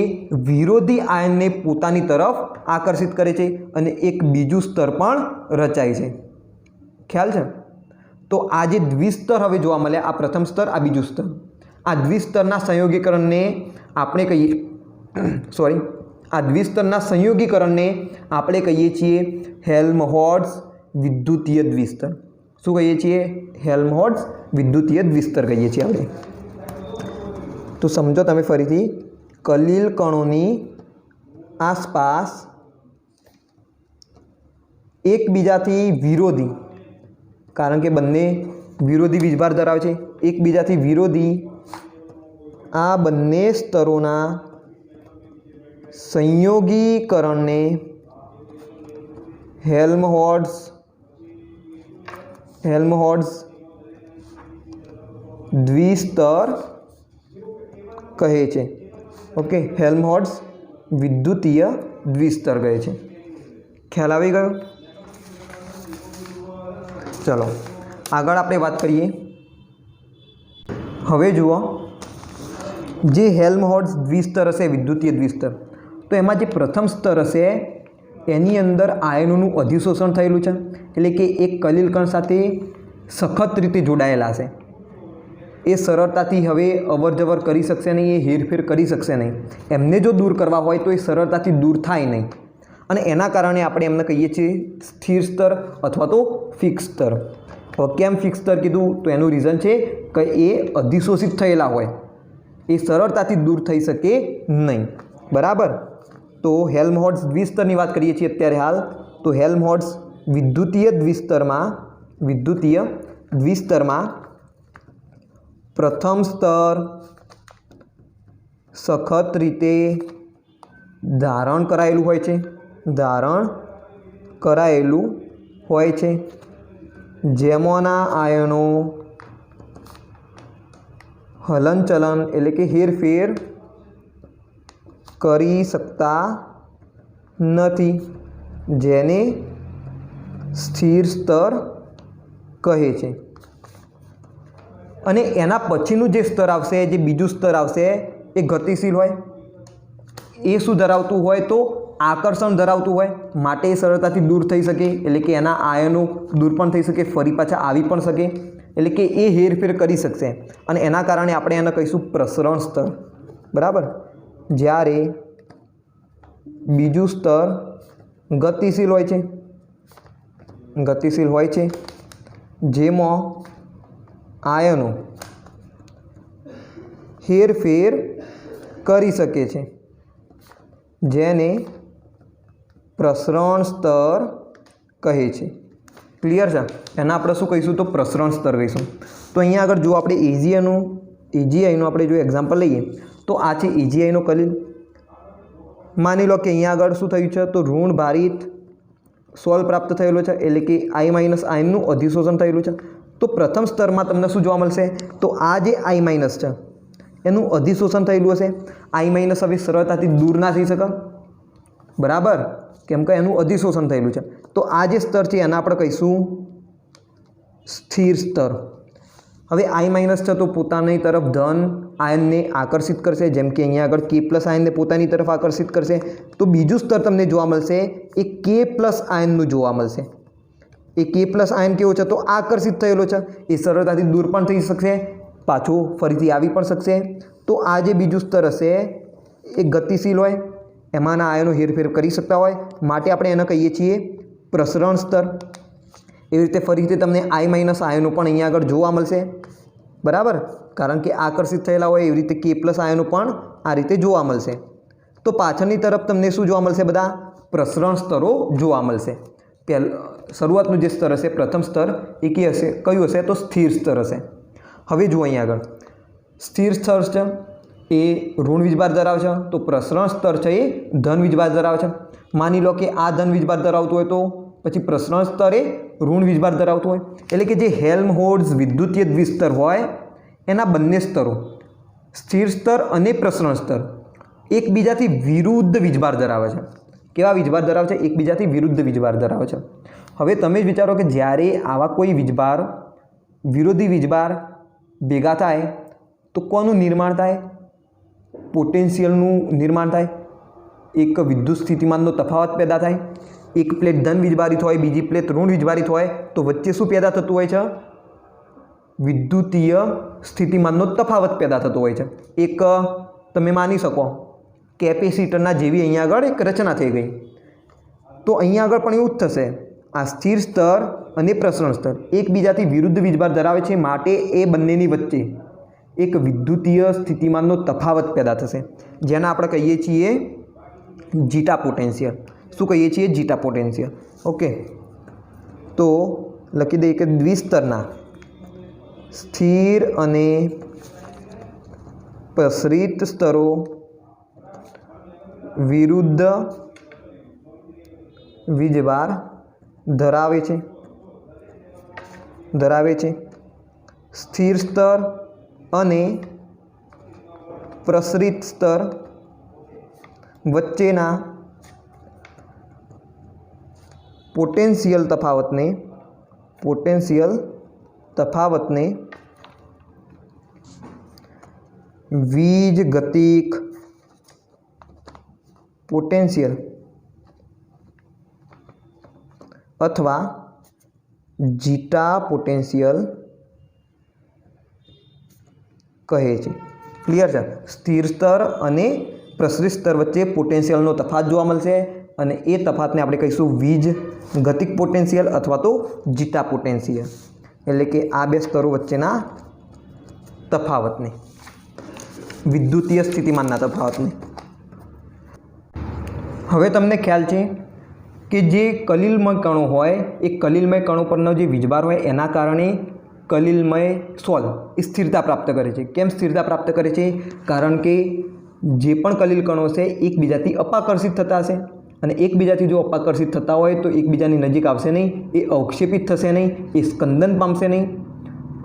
વિરોધી આયનને પોતાની તરફ આકર્ષિત કરે છે અને એક બીજું સ્તર પણ રચાય છે। ખ્યાલ છે? તો આ જે દ્વિસ્તર હવે જોવા મળ્યા, આ પ્રથમ સ્તર, આ બીજું સ્તર, આ દ્વિસ્તરના સંયોગીકરણને આપણે કહીએ આ દ્વિસ્તરના સંયોગીકરણને આપણે કહીએ છીએ હેલ્મહોલ્ટ્ઝ વિદ્યુતીય દ્વિસ્તર। શું કહીએ છીએ? હેલ્મહોલ્ટ્ઝ વિદ્યુતીય દ્વિસ્તર કહીએ છીએ આપણે। તો સમજો તમે ફરીથી, કલિલ કણોની આસપાસ એકબીજાથી વિરોધી, કારણ કે બંને વિરોધી વીજભાર ધરાવે છે, એકબીજાથી વિરોધી આ બંને સ્તરોના સંયોગીકરણને હેલ્મહોલ્ટ્ઝ દ્વિસ્તર કહે છે। ઓકે, હેલ્મહોલ્ટ્ઝ વિદ્યુતીય દ્વિસ્તર કહે છે। ખ્યાલ આવી ગયો? ચલો આગળ આપણે વાત કરીએ। હવે જુઓ, જે હેલ્મહોલ્ટ્ઝ દ્વિસ્તર હશે, વિદ્યુતીય દ્વિસ્તર, તો એમાં જે પ્રથમ સ્તર હશે એની અંદર આયનોનું અધિશોષણ થયેલું છે, એટલે કે એક કલિલ કણ સાથે સખત રીતે જોડાયેલા છે। એ સરળતાથી હવે અવરજવર કરી શકશે નહીં, એ હેરફેર કરી શકશે નહીં। એમને જો દૂર કરવા હોય તો એ સરળતાથી દૂર થાય નહીં, અને એના કારણે આપણે એમને કહીએ છીએ સ્થિર સ્તર અથવા તો ફિક્સ સ્તર। કેમ ફિક્સ સ્તર કીધું? તો એનું રીઝન છે કે એ અધિશોષિત થયેલા હોય, એ સરળતાથી દૂર થઈ શકે નહીં। બરાબર? તો હેલ્મહોલ્ટ્ઝ દ્વિસ્તરની વાત કરીએ છીએ અત્યારે હાલ। તો હેલ્મહોલ્ટ્ઝ વિદ્યુતીય દ્વિસ્તરમાં પ્રથમ સ્તર સખત રીતે ધારણ કરાયેલું હોય છે, જેમાંના આયનો હલનચલન એટલે કે હેરફેર કરી શકતા નથી, જેને સ્થિર સ્તર કહે છે। અને એના પછીનું જે સ્તર આવશે, જે બીજું સ્તર આવશે, એ ગતિશીલ હોય, એ શું ધરાવતું હોય? તો આકર્ષણ ધરાવતું હોય, માટે એ સરળતાથી દૂર થઈ શકે, એટલે કે એના આયનો દૂર પણ થઈ શકે, ફરી પાછા આવી પણ શકે, એટલે કે એ હેરફેર કરી શકશે, અને એના કારણે આપણે એને કહીશું પ્રસરણ સ્તર। બરાબર? જ્યારે બીજું સ્તર ગતિશીલ હોય છે, જેમાં આયનો હેરફેર કરી શકે છે, જેને પ્રસરણ સ્તર કહે છે। ક્લિયર છે? એના આપણે શું કહીશું? તો પ્રસરણ સ્તર કહીશું। તો અહીંયા આગળ જો આપણે AgIનું આપણે જો એક્ઝામ્પલ લઈએ, તો આ છે AgIનો કલિલ। માની લો કે અહીંયા આગળ શું થયું છે? તો ઋણ ભારિત સોલ પ્રાપ્ત થયેલો છે, એટલે કે I માઇનસ આયનનું અધિશોષણ થયેલું છે। તો પ્રથમ સ્તરમાં તમને શું જોવા મળશે? તો આ જે I માઇનસ છે એનું અધિશોષણ થયેલું હશે। I માઇનસ હવે સરળતાથી દૂર ના થઈ શકે, બરાબર? કેમ કે એનું અધિશોષણ થયેલું છે। તો આ જે સ્તર છે એના આપણે કહીશું સ્થિર સ્તર। હવે I માઇનસ છે તો પોતાની તરફ ધન આયનને આકર્ષિત કરશે, જેમ કે અહીંયા આગળ K પ્લસ આયનને પોતાની તરફ આકર્ષિત કરશે। તો બીજું સ્તર તમને જોવા મળશે એ K પ્લસ આયનનું જોવા મળશે। એ K પ્લસ આયન કેવો છે? તો આકર્ષિત થયેલો છે, એ સરળતાથી દૂર પણ થઈ શકશે, પાછો ફરીથી આવી પણ શકશે। તો આ જે બીજું સ્તર હશે એ ગતિશીલ હોય, એમાંના આયનો હેરફેર કરી શકતા હોય, માટે આપણે એને કહીએ છીએ પ્રસરણ સ્તર। એવી રીતે ફરીથી તમને I માઇનસ આયનો પણ અહીંયા આગળ જોવા મળશે, બરાબર? કારણ કે આકર્ષિત થયેલા હોય, એવી રીતે K પ્લસ આયનો પણ આ રીતે જોવા મળશે। તો પાછળની તરફ તમને શું જોવા મળશે? બધા પ્રસરણ સ્તરો જોવા મળશે। શરૂઆતનું જે સ્તર હશે, પ્રથમ સ્તર, એ કયું હશે? તો સ્થિર સ્તર હશે। હવે જુઓ અહીંયા આગળ સ્થિર સ્તર છે એ ઋણ વીજભાર ધરાવે છે, તો પ્રસરણ સ્તર છે એ ધન વીજભાર ધરાવે છે। માની લો કે આ ધન વીજભાર ધરાવતું હોય તો પછી પ્રસરણ સ્તરે ઋણ વીજભાર ધરાવતું હોય, એટલે કે જે હેલ્મહોલ્ટ્ઝ વિદ્યુતીય દ્વિસ્તર હોય એના બંને સ્તરો સ્થિર સ્તર અને પ્રસરણ સ્તર એકબીજાથી વિરુદ્ધ વીજભાર ધરાવે છે. કેવા વીજભાર ધરાવે છે? એકબીજાથી વિરુદ્ધ વીજભાર ધરાવે છે. હવે તમે જ વિચારો કે જ્યારે આવા કોઈ વીજભાર વિરોધી વીજભાર ભેગા થાય તો કોનું નિર્માણ થાય? પોટેન્શિયલનું નિર્માણ થાય. એક વિદ્યુત સ્થિતિમાનનો તફાવત પેદા થાય. એક પ્લેટ ધન વીજભારિત હોય, બીજી પ્લેટ ઋણ વીજભારિત હોય તો વચ્ચે શું પેદા થતું હોય છે? વિદ્યુતીય સ્થિતિમાનનો તફાવત પેદા થતો હોય છે. એક તમે માની શકો કેપેસિટરના જેવી અહીંયા આગળ એક રચના થઈ ગઈ. તો અહીંયા આગળ પણ એવું જ થશે. આ સ્થિર સ્તર અને પ્રસરણ સ્તર એકબીજાથી વિરુદ્ધ વીજભાર ધરાવે છે, માટે એ બંનેની વચ્ચે એક વિદ્યુતીય સ્થિતિમાનનો તફાવત પેદા થશે, જેને આપણે કહીએ છીએ જીટા પોટેન્શિયલ. શું કહીએ છીએ? જીટા પોટેન્શિયલ. ઓકે, તો લખી દઈએ કે દ્વિસ્તરના સ્થિર અને પ્રસરિત સ્તરો વિરુદ્ધ વીજભાર ધરાવે છે. સ્થિર સ્તર અને પ્રસરિત સ્તર વચ્ચેના પોટેન્શિયલ તફાવતને વીજગતિક પોટેન્શિયલ અથવા જીટા પોટેન્શિયલ કહે છે. ક્લિયર છે? સ્થિર સ્તર અને પ્રસરિત સ્તર વચ્ચે પોટેન્શિયલનો તફાવત જોવા મળશે અને એ તફાવતને આપણે કહીશું વીજગતિક પોટેન્શિયલ અથવા તો જીટા પોટેન્શિયલ, એટલે કે આ બે સ્તરો વચ્ચેના તફાવતને, વિદ્યુતીય સ્થિતિમાનના તફાવતને. હવે તમને ખ્યાલ છે કે જે કલિલમય કણો હોય એ કલિલમય કણો પરનો જે વીજભાર હોય એના કારણે કલિલમય સોલ એ સ્થિરતા પ્રાપ્ત કરે છે. કેમ સ્થિરતા પ્રાપ્ત કરે છે? કારણ કે જે પણ કલિલ કણો છે એકબીજાથી અપાકર્ષિત થતા હશે અને એકબીજાથી જો અપાકર્ષિત થતા હોય તો એકબીજાની નજીક આવશે નહીં, એ અવક્ષેપિત થશે નહીં, એ સ્કંદન પામશે નહીં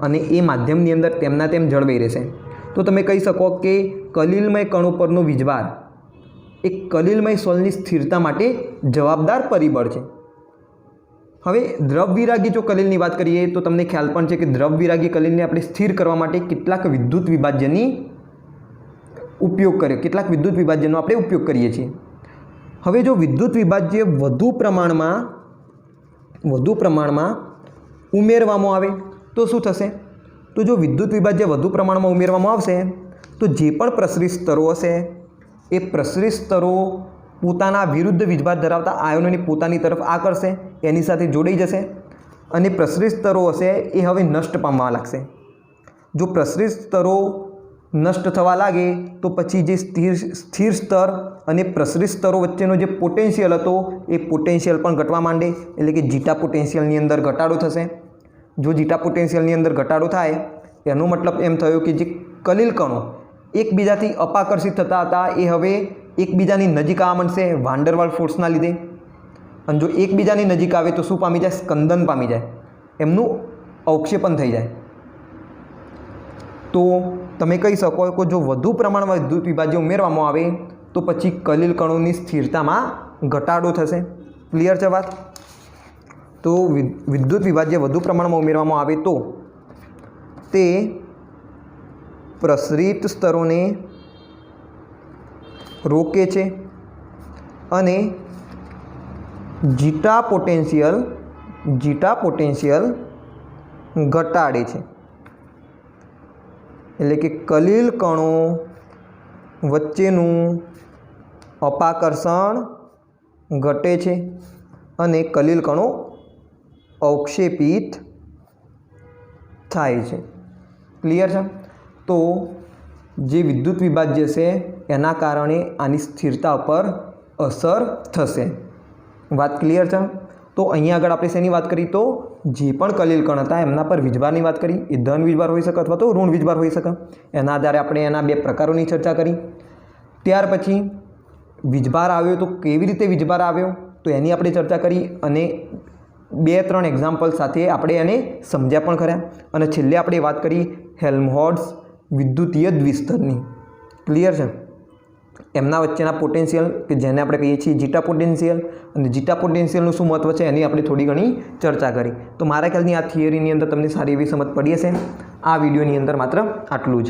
અને એ માધ્યમની અંદર તેમના તેમ જળવાઈ રહેશે. તો તમે કહી શકો કે કલિલમય કણો પરનો વીજભાર એ કલિલમય સોલની સ્થિરતા માટે જવાબદાર પરિબળ છે. હવે દ્રવવિરાગી જો કલિલની વાત કરીએ તો તમને ખ્યાલ પણ છે કે દ્રવવિરાગી કલિલને આપણે સ્થિર કરવા માટે કેટલાક વિદ્યુત વિભાજ્યનો આપણે ઉપયોગ કરીએ છીએ. હવે જો વિદ્યુત વિભાજ્ય વધુ પ્રમાણમાં ઉમેરવામાં આવે તો શું થશે? તો જો વિદ્યુત વિભાજ્ય વધુ પ્રમાણમાં ઉમેરવામાં આવશે તો જે પણ પ્રસરિત સ્તરો હશે એ પ્રસરિત સ્તરો પોતાના વિરુદ્ધ વીજભાર ધરાવતા આયનોની પોતાની તરફ આકર્ષે, એની સાથે જોડાઈ જશે અને પ્રસરિત સ્તરો હશે એ હવે નષ્ટ પામવા લાગશે. જો પ્રસરિત સ્તરો નષ્ટ થવા લાગે તો પછી જે સ્થિર સ્તર અને પ્રસરિત સ્તરો વચ્ચેનો જે પોટેન્શિયલ હતો એ પોટેન્શિયલ પણ ઘટવા માંડે, એટલે કે જીટા પોટેન્શિયલની અંદર ઘટાડો થશે. જો જીટા પોટેન્શિયલની અંદર ઘટાડો થાય એનો મતલબ એમ થયો કે જે કલિલ કણો એકબીજાથી અપાકર્ષિત થતા હતા એ હવે એકબીજાની નજીક આવવા માંડશે વાન ડર વાલ ફોર્સના લીધે. અને જો એકબીજાની નજીક આવે તો શું પામી જાય? સ્કંદન પામી જાય, એમનું અવક્ષેપણ થઈ જાય. તો તમે કહી શકો કે જો વધુ પ્રમાણમાં વિદ્યુત વિભાજ્ય ઉમેરવામાં આવે તો પછી કલિલ કણોની સ્થિરતામાં ઘટાડો થશે. ક્લિયર છે વાત? તો વિદ્યુત વિભાજ્ય વધુ પ્રમાણમાં ઉમેરવામાં આવે તો તે પ્રસરિત સ્તરોને રોકે છે અને જીટા પોટેન્શિયલ ઘટાડે છે. એટલે કે કલિલ કણો વચ્ચેનું અપાકર્ષણ ઘટે છે અને કલિલ કણો અવક્ષેપિત થાય છે. ક્લિયર છે? તો જે વિદ્યુત વિભાજ્ય છે એના કારણે આની સ્થિરતા પર અસર થશે. વાત ક્લિયર છે? તો અહીંયા આગળ આપણે શેની વાત કરી? તો જે પણ કલિલ કણ હતા એમના પર વીજભારની વાત કરી. એ ધન વીજભાર હોઈ શકે અથવા તો ઋણ વીજભાર હોઈ શકે. એના આધારે આપણે એના બે પ્રકારોની ચર્ચા કરી. ત્યાર પછી વીજભાર આવ્યો તો કેવી રીતે વીજભાર આવ્યો તો એની આપણે ચર્ચા કરી અને 2-3 એક્ઝામ્પલ સાથે આપણે એને સમજ્યા પણ ખરા. અને છેલ્લે આપણે વાત કરી હેલ્મહોલ્ટ્ઝ વિદ્યુતીય દ્વિસ્તરની. ક્લિયર છે? એમના વચ્ચેના પોટેન્શિયલ કે જેને આપણે કહીએ છીએ જીટા પોટેન્શિયલ, અને જીટા પોટેન્શિયલનું શું મહત્વ છે એની આપણે થોડી ઘણી ચર્ચા કરી. તો મારા ખ્યાલની આ થિયરીની અંદર તમને સારી એવી સમજ પડી હશે. આ વિડીયોની અંદર માત્ર આટલું જ.